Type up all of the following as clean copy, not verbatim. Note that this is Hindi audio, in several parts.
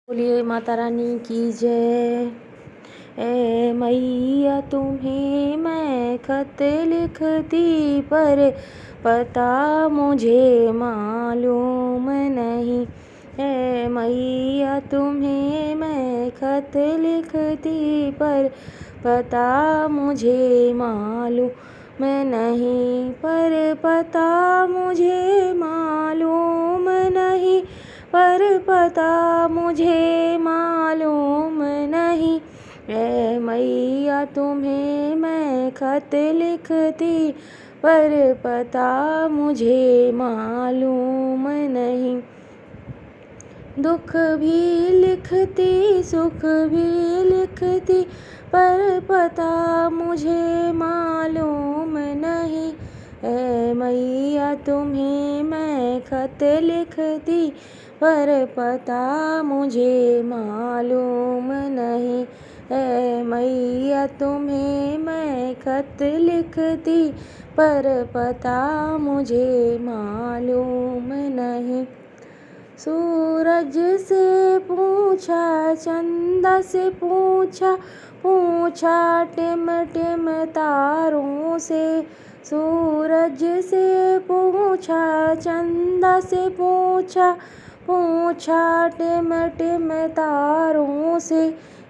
बोलिए माता रानी की जय। ए मैया तुम्हें मैं खत लिखती पर पता मुझे मालूम नहीं। ए मैया तुम्हें मैं खत लिखती पर पता मुझे मालूम नहीं। पर पता मुझे मालूम नहीं। पर पता मुझे मालूम नहीं। ए मैया तुम्हें मैं खत लिखती पर पता मुझे मालूम नहीं। दुख भी लिखती सुख भी लिखती पर पता मुझे मालूम नहीं। ए मैया तुम्हें मैं खत लिखती पर पता मुझे मालूम नहीं। ए मैया तुम्हें मैं खत लिखती पर पता मुझे मालूम नहीं। सूरज से पूछा चंदा से पूछा पूछा टिम टिम तारों से। सूरज से पूछा चंदा से पूछा पूछा टिम टिम तारों से।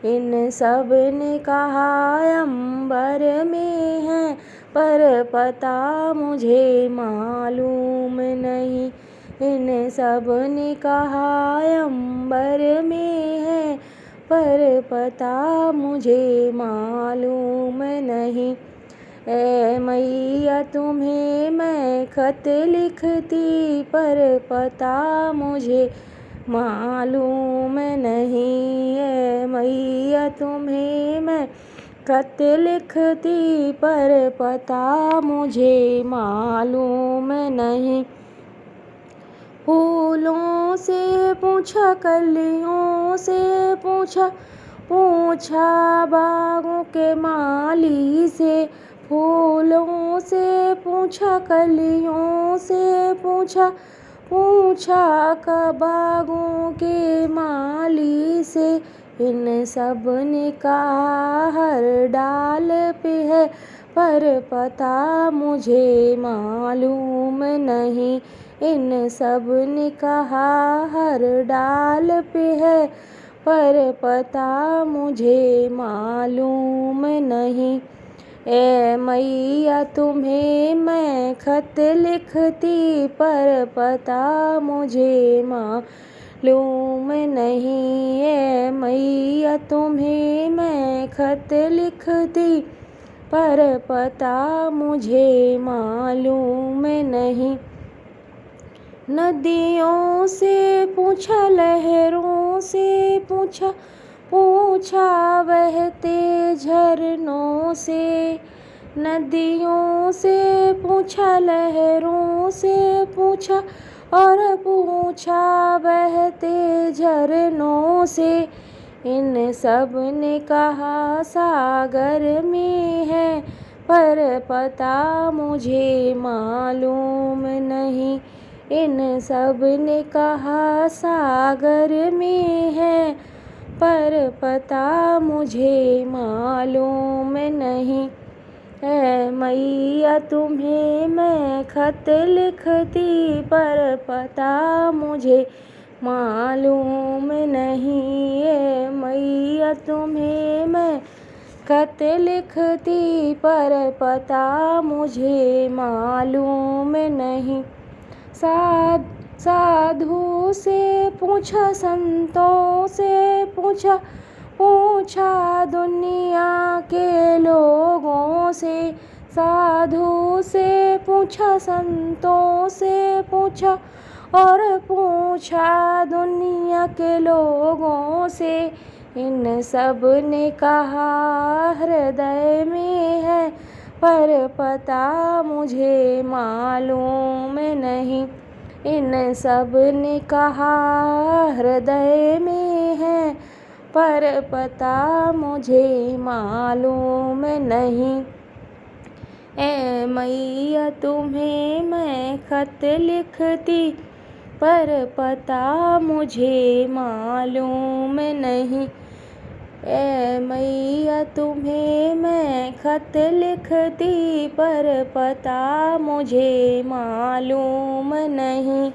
इन सब ने कहा अंबर में है पर पता मुझे मालूम नहीं। इन सब ने कहा अंबर में है पर पता मुझे मालूम नहीं। ए मैया तुम्हें मैं खत लिखती पर पता मुझे मालूम नहीं। ए मैया तुम्हें मैं खत लिखती पर पता मुझे मालूम नहीं। फूलों से पूछा कलियों से पूछा पूछा बागों के माली से। फूलों से पूछा कलियों से पूछा पूछा बागों के माली से। इन सब ने कहा हर डाल पे है पर पता मुझे मालूम नहीं। इन सब ने कहा हर डाल पे है पर पता मुझे मालूम नहीं। ए मैया तुम्हें मैं खत लिखती पर पता मुझे मालूम नहीं। ए मैया तुम्हें मैं खत लिखती पर पता मुझे मालूम नहीं। नदियों से पूछा लहरों से पूछा पूछा बहते झरनों से। नदियों से पूछा लहरों से पूछा और पूछा बहते झरनों से। इन सब ने कहा सागर में है पर पता मुझे मालूम नहीं। इन सब ने कहा सागर में है पर पता मुझे मालूम नहीं। ए मैया तुम्हें मैं खत लिखती पर पता मुझे मालूम नहीं। ए मैया तुम्हें मैं खत लिखती पर पता मुझे मालूम नहीं। साधु से पूछा संतों से पूछा पूछा दुनिया के लोगों से। साधु से पूछा संतों से पूछा और पूछा दुनिया के लोगों से। इन सब ने कहा हृदय में है पर पता मुझे मालूम नहीं। इन सब ने कहा हृदय में है पर पता मुझे मालूम नहीं। ए मैया तुम्हें मैं खत लिखती पर पता मुझे मालूम नहीं। ए मैया तुम्हें मैं खत लिखती, पर पता मुझे मालूम नहीं।